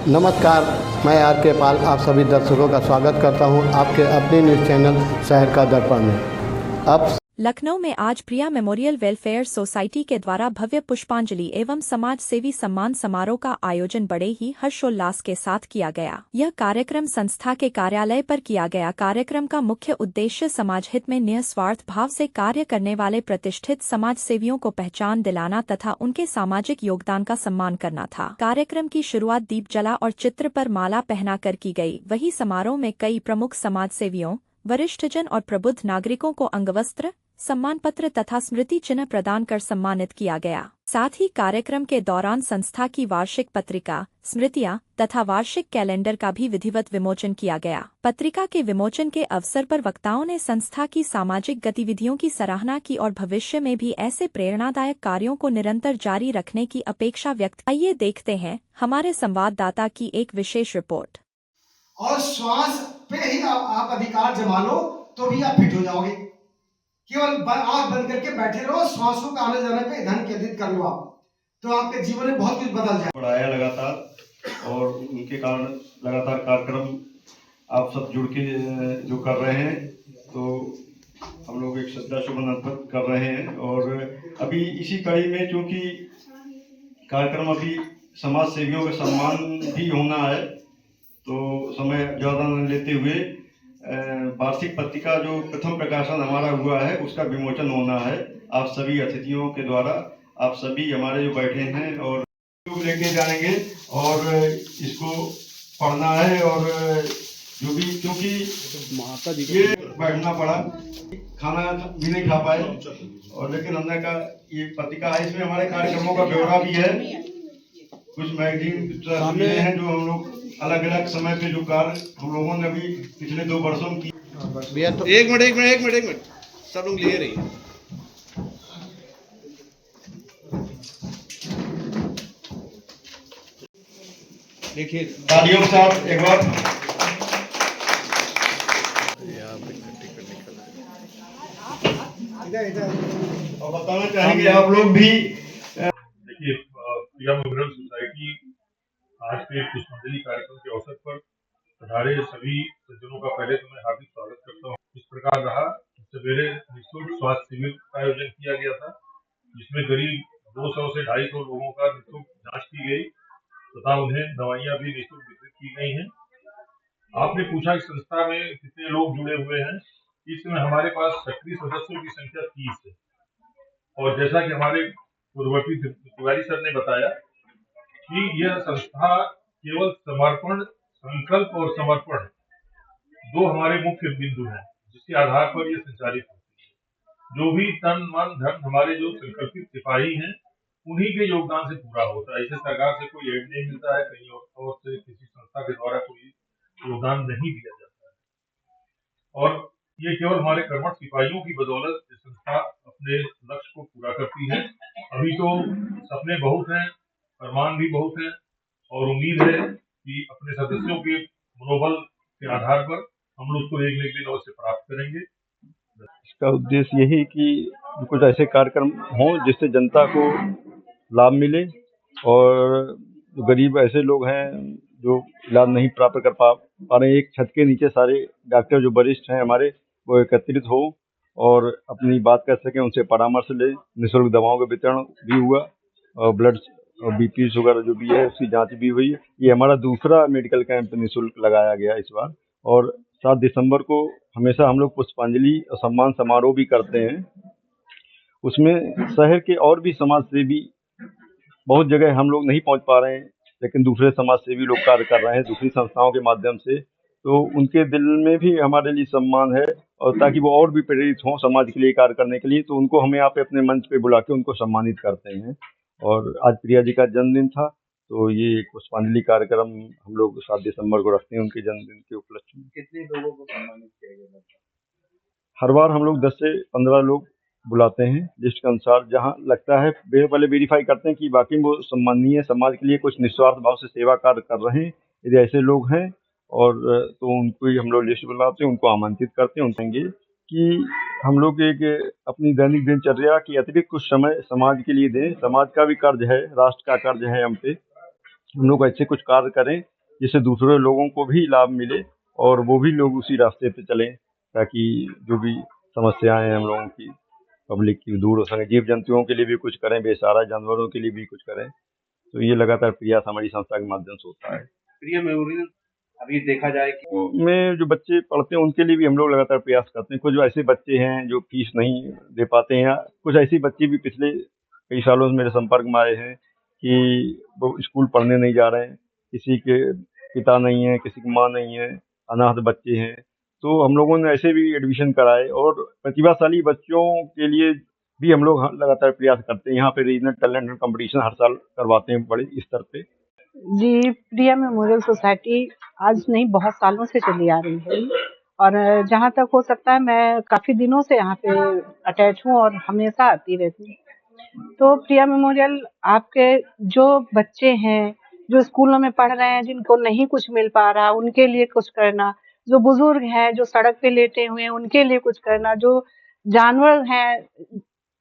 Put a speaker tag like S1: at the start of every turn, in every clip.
S1: नमस्कार, मैं आर के पाल आप सभी दर्शकों का स्वागत करता हूं आपके अपने न्यूज़ चैनल शहर का दर्पण में। अब
S2: लखनऊ में आज प्रिया मेमोरियल वेलफेयर सोसाइटी के द्वारा भव्य पुष्पांजलि एवं समाज सेवी सम्मान समारोह का आयोजन बड़े ही हर्षोल्लास के साथ किया गया। यह कार्यक्रम संस्था के कार्यालय पर किया गया। कार्यक्रम का मुख्य उद्देश्य समाज हित में निस्वार्थ भाव से कार्य करने वाले प्रतिष्ठित समाज सेवियों को पहचान दिलाना तथा उनके सामाजिक योगदान का सम्मान करना था। कार्यक्रम की शुरुआत दीप जला और चित्र पर माला पहनाकर की गई। वहीं समारोह में कई प्रमुख समाज सेवियों, वरिष्ठजन और प्रबुद्ध नागरिकों को अंगवस्त्र, सम्मान पत्र तथा स्मृति चिन्ह प्रदान कर सम्मानित किया गया। साथ ही कार्यक्रम के दौरान संस्था की वार्षिक पत्रिका, स्मृतियां तथा वार्षिक कैलेंडर का भी विधिवत विमोचन किया गया। पत्रिका के विमोचन के अवसर पर वक्ताओं ने संस्था की सामाजिक गतिविधियों की सराहना की और भविष्य में भी ऐसे प्रेरणादायक कार्यों को निरंतर जारी रखने की अपेक्षा व्यक्त। आइए देखते हैं हमारे संवाददाता की एक विशेष रिपोर्ट।
S3: और श्वास पे ही आप अधिकार जमा लो तो भी आप फिट हो जाओगे। केवल आंख बंद करके बैठे रहो, श्वासों का आने जाने पे ध्यान केंद्रित कर लो आप, तो आपके जीवन में बहुत कुछ बदल जाए।
S4: बढ़ाया लगातार और उनके कारण लगातार कार्यक्रम आप सब जुड़ के जो कर रहे हैं, तो हम लोग एक श्रद्धा सुमन अर्पित कर रहे हैं। और अभी इसी कड़ी में चूंकि कार्यक्रम अभी समाज सेवियों का सम्मान भी होना है, तो समय ज़्यादा न लेते हुए वार्षिक पत्रिका जो प्रथम प्रकाशन हमारा हुआ है उसका विमोचन होना है आप सभी अतिथियों के द्वारा। आप सभी हमारे जो बैठे हैं और लोग लेके जाएंगे और इसको पढ़ना है। और जो भी क्योंकि ये बैठना पड़ा, खाना भी नहीं खा पाए, और लेकिन हमने कहा ये पत्रिका है, इसमें हमारे कार्यक्रमों का ब्यौरा भी है, कुछ मैगजीन हैं जो हम लोग अलग अलग समय पे जो कार्य हम लोगों ने अभी पिछले 2 वर्षों की।
S5: तो एक मिनट सब लोग लिए रहिए। देखिए
S4: तालियों के साथ एक बार। और बताना चाहेंगे आप लोग भी।
S6: देखिए, प्रिया मेमोरियल सोसाइटी आज के पुष्पांजलि कार्यक्रम के अवसर पर पधारे सभी सज्जनों का पहले तो मैं हार्दिक स्वागत करता हूँ। इस प्रकार रहा सवेरे निःशुल्क स्वास्थ्य शिविर का आयोजन किया गया था, जिसमें करीब 200 से 250 लोगों का निःशुल्क जांच की गई तथा उन्हें दवाइयां भी निःशुल्क वितरित की गई हैं। आपने पूछा कि संस्था में कितने लोग जुड़े हुए हैं। इस समय हमारे पास सक्रिय सदस्यों की संख्या 30 है, और जैसा कि हमारे पूर्ववर्ती तिवारी सर ने बताया कि यह संस्था केवल समर्पण, संकल्प और समर्पण दो हमारे मुख्य बिंदु हैं, जिसके आधार पर यह संचालित होती है। जो भी तन मन धन हमारे जो संकल्पित सिपाही हैं, उन्हीं के योगदान से पूरा होता है। इसे सरकार से कोई एड नहीं मिलता है, कहीं और से किसी संस्था के द्वारा कोई योगदान नहीं दिया जाता है। और ये केवल हमारे कर्मठ सिपाहियों की बदौलत संस्था अपने लक्ष्य को पूरा करती है। अभी तो सपने बहुत हैं, अरमान भी बहुत है, और उम्मीद है कि अपने सदस्यों के मनोबल के आधार पर हम लोग उसको एक न एक दिन अवश्य प्राप्त करेंगे।
S4: इसका उद्देश्य यही कि कुछ ऐसे कार्यक्रम हों जिससे जनता को लाभ मिले, और जो गरीब ऐसे लोग हैं जो इलाज नहीं प्राप्त कर पा रहे हैं, एक छत के नीचे सारे डॉक्टर जो वरिष्ठ हैं हमारे वो एकत्रित हो और अपनी बात कर सकें, उनसे परामर्श ले। निःशुल्क दवाओं का वितरण भी हुआ और ब्लड बीपी शुगर जो भी है उसकी जांच भी हुई। ये हमारा दूसरा मेडिकल कैंप निःशुल्क लगाया गया इस बार। और 7 दिसंबर को हमेशा हम लोग पुष्पांजलि और सम्मान समारोह भी करते हैं। उसमें शहर के और भी समाज सेवी, बहुत जगह हम लोग नहीं पहुंच पा रहे हैं, लेकिन दूसरे समाज सेवी लोग कार्य कर रहे हैं दूसरी संस्थाओं के माध्यम से, तो उनके दिल में भी हमारे लिए सम्मान है, और ताकि वो और भी प्रेरित हों समाज के लिए कार्य करने के लिए, तो उनको हम यहाँ पे अपने मंच पे बुला के उनको सम्मानित करते हैं। और आज प्रिया जी का जन्मदिन था, तो ये पुष्पांजलि कार्यक्रम हम लोग 7 दिसंबर को रखते हैं उनके जन्मदिन के उपलक्ष्य में।
S5: कितने लोगों को सम्मानित किया गया?
S4: हर बार हम लोग 10 से 15 लोग बुलाते हैं लिस्ट के अनुसार, जहाँ लगता है पहले वेरीफाई करते हैं कि वाकई वो सम्मानीय, समाज के लिए कुछ निस्वार्थ भाव से सेवा कार्य कर रहे हैं। यदि ऐसे लोग हैं और तो उनको ही हम लोग लिस्ट बनाते हैं, उनको आमंत्रित करते हैं। उनसे कि हम लोग एक अपनी दैनिक दिनचर्या की अतिरिक्त कुछ समय समाज के लिए दें। समाज का भी कर्ज है, राष्ट्र का कर्ज है हम पे, हम लोग ऐसे कुछ कार्य करें जिससे दूसरे लोगों को भी लाभ मिले और वो भी लोग उसी रास्ते पे चलें, ताकि जो भी समस्याएं हैं हम लोगों की पब्लिक की दूर हो सके। जीव जंतुओं के लिए भी कुछ करें, बेसहारा जानवरों के लिए भी कुछ करें। तो ये लगातार प्रयास हमारी संस्था के माध्यम से होता है।
S5: प्रिया मेमोरियल अभी देखा जाए कि
S4: में जो बच्चे पढ़ते हैं उनके लिए भी हम लोग लगातार प्रयास करते हैं। कुछ ऐसे बच्चे हैं जो फीस नहीं दे पाते हैं, कुछ ऐसे बच्चे भी पिछले कई सालों से मेरे संपर्क में आए हैं कि वो स्कूल पढ़ने नहीं जा रहे हैं, किसी के पिता नहीं है, किसी की माँ नहीं है, अनाथ बच्चे हैं। तो हम लोगों ने ऐसे भी एडमिशन कराए और प्रतिभाशाली बच्चों के लिए भी हम लोग लगातार प्रयास करते हैं। यहाँ पे रीजनल टैलेंट कंपटीशन हर साल करवाते हैं बड़े स्तर पे।
S7: जी, प्रिया मेमोरियल सोसाइटी आज नहीं बहुत सालों से चली आ रही है और जहाँ तक हो सकता है मैं काफ़ी दिनों से यहाँ पे अटैच हूँ और हमेशा आती रहती हूँ। तो प्रिया मेमोरियल आपके जो बच्चे हैं, जो स्कूलों में पढ़ रहे हैं, जिनको नहीं कुछ मिल पा रहा, उनके लिए कुछ करना, जो बुजुर्ग हैं, जो सड़क पे लेटे हुए हैं, उनके लिए कुछ करना, जो जानवर हैं,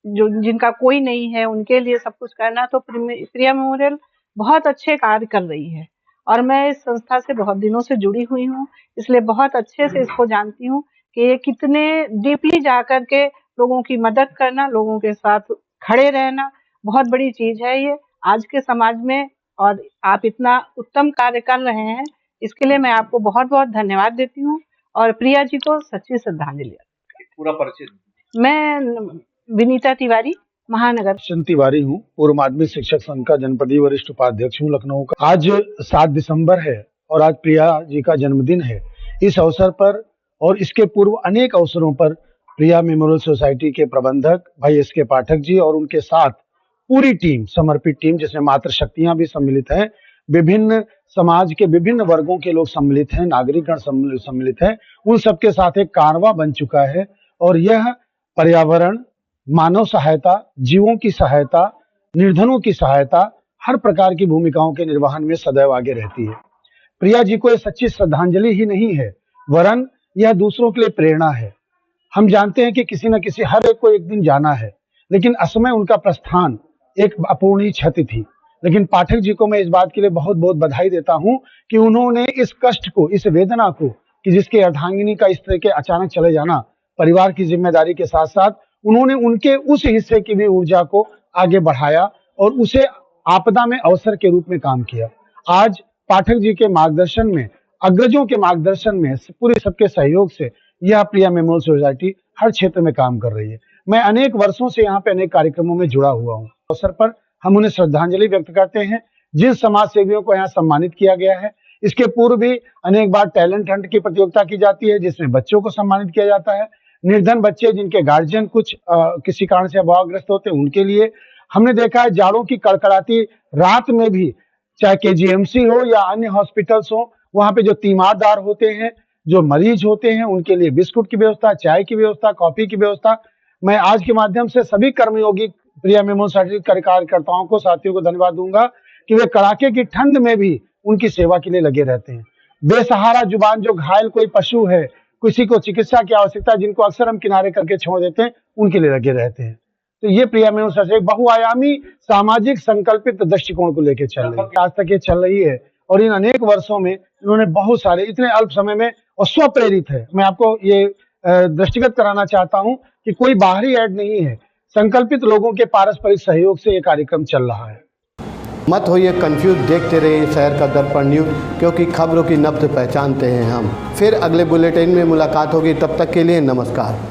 S7: जो जिनका कोई नहीं है, उनके लिए सब कुछ करना। तो प्रिया मेमोरियल बहुत अच्छे कार्य कर रही है और मैं इस संस्था से बहुत दिनों से जुड़ी हुई हूँ, इसलिए बहुत अच्छे से इसको जानती हूँ कि ये कितने डीपली जाकर के लोगों की मदद करना, लोगों के साथ खड़े रहना बहुत बड़ी चीज है ये आज के समाज में। और आप इतना उत्तम कार्य कर रहे हैं, इसके लिए मैं आपको बहुत बहुत धन्यवाद देती हूँ और प्रिया जी को सच्ची श्रद्धांजलि।
S5: पूरा परिचय।
S7: मैं विनीता तिवारी, महानगर
S8: तिवारी हूँ, पूर्व माध्यमिक शिक्षक संघ का जनपदीय वरिष्ठ उपाध्यक्ष हूँ लखनऊ का। आज 7 दिसंबर है और आज प्रिया जी का जन्मदिन है। इस अवसर पर और इसके पूर्व अनेक अवसरों पर प्रिया मेमोरियल सोसाइटी के प्रबंधक भाई एस.के. पाठक जी और उनके साथ पूरी टीम, समर्पित टीम जिसमें मातृशक्तियां भी सम्मिलित हैं, विभिन्न समाज के विभिन्न वर्गों के लोग सम्मिलित हैं, नागरिकगण सम्मिलित हैं, उन सबके साथ एक कारवां बन चुका है और यह पर्यावरण, मानव सहायता, जीवों की सहायता, निर्धनों की सहायता, हर प्रकार की भूमिकाओं के निर्वहन में सदैव आगे रहती है। प्रिया जी को यह सच्ची श्रद्धांजलि ही नहीं है, वरन यह दूसरों के लिए प्रेरणा है। हम जानते हैं कि किसी न किसी हर एक को एक दिन जाना है, लेकिन असमय उनका प्रस्थान एक अपूर्णीय क्षति थी। लेकिन पाठक जी को मैं इस बात के लिए बहुत बहुत बधाई देता हूं कि उन्होंने इस कष्ट को, इस वेदना को, कि जिसके अर्धांगिनी का इस तरह के अचानक चले जाना परिवार की जिम्मेदारी के साथ साथ उन्होंने उनके उस हिस्से की भी ऊर्जा को आगे बढ़ाया और उसे आपदा में अवसर के रूप में काम किया। आज पाठक जी के मार्गदर्शन में, अग्रजों के मार्गदर्शन में, पूरे सबके सहयोग से यह प्रिया मेमोरियल सोसाइटी हर क्षेत्र में काम कर रही है। मैं अनेक वर्षों से यहाँ पे अनेक कार्यक्रमों में जुड़ा हुआ हूँ। अवसर पर हम उन्हें श्रद्धांजलि व्यक्त करते हैं। जिन समाज सेवियों को यहाँ सम्मानित किया गया है, इसके पूर्व भी अनेक बार टैलेंट हंट की प्रतियोगिता की जाती है जिसमें बच्चों को सम्मानित किया जाता है। निर्धन बच्चे जिनके गार्जियन कुछ किसी कारण से अभावग्रस्त होते हैं, उनके लिए हमने देखा है जाड़ों की कड़कड़ाती रात में भी, चाहे केजीएमसी हो या अन्य हॉस्पिटल्स हो, वहां पे जो तीमारदार होते हैं, जो मरीज होते हैं, उनके लिए बिस्कुट की व्यवस्था, चाय की व्यवस्था, कॉफी की व्यवस्था। मैं आज के माध्यम से सभी कर्मयोगी प्रिया मेमोरियल सोसाइटी कार्यकर्ताओं को, साथियों को धन्यवाद दूंगा कि वे कड़ाके की ठंड में भी उनकी सेवा के लिए लगे रहते हैं। बेसहारा जुबान, जो घायल कोई पशु है, किसी को चिकित्सा की आवश्यकता, जिनको अक्सर हम किनारे करके छोड़ देते हैं, उनके लिए लगे रहते हैं। तो ये प्रिया मेमोरियल सोसाइटी बहुआयामी सामाजिक संकल्पित दृष्टिकोण को लेकर चल रही है, आज तक ये चल रही है और इन अनेक वर्षों में इन्होंने बहुत सारे, इतने अल्प समय में, और स्वप्रेरित है। मैं आपको ये दृष्टिगत कराना चाहता हूं कि कोई बाहरी ऐड नहीं है, संकल्पित लोगों के पारस्परिक सहयोग से ये कार्यक्रम चल रहा है।
S1: मत होइए कंफ्यूज, देखते रहिए शहर का दर्पण न्यूज़, क्योंकि खबरों की नब्ज पहचानते हैं हम। फिर अगले बुलेटिन में मुलाकात होगी, तब तक के लिए नमस्कार।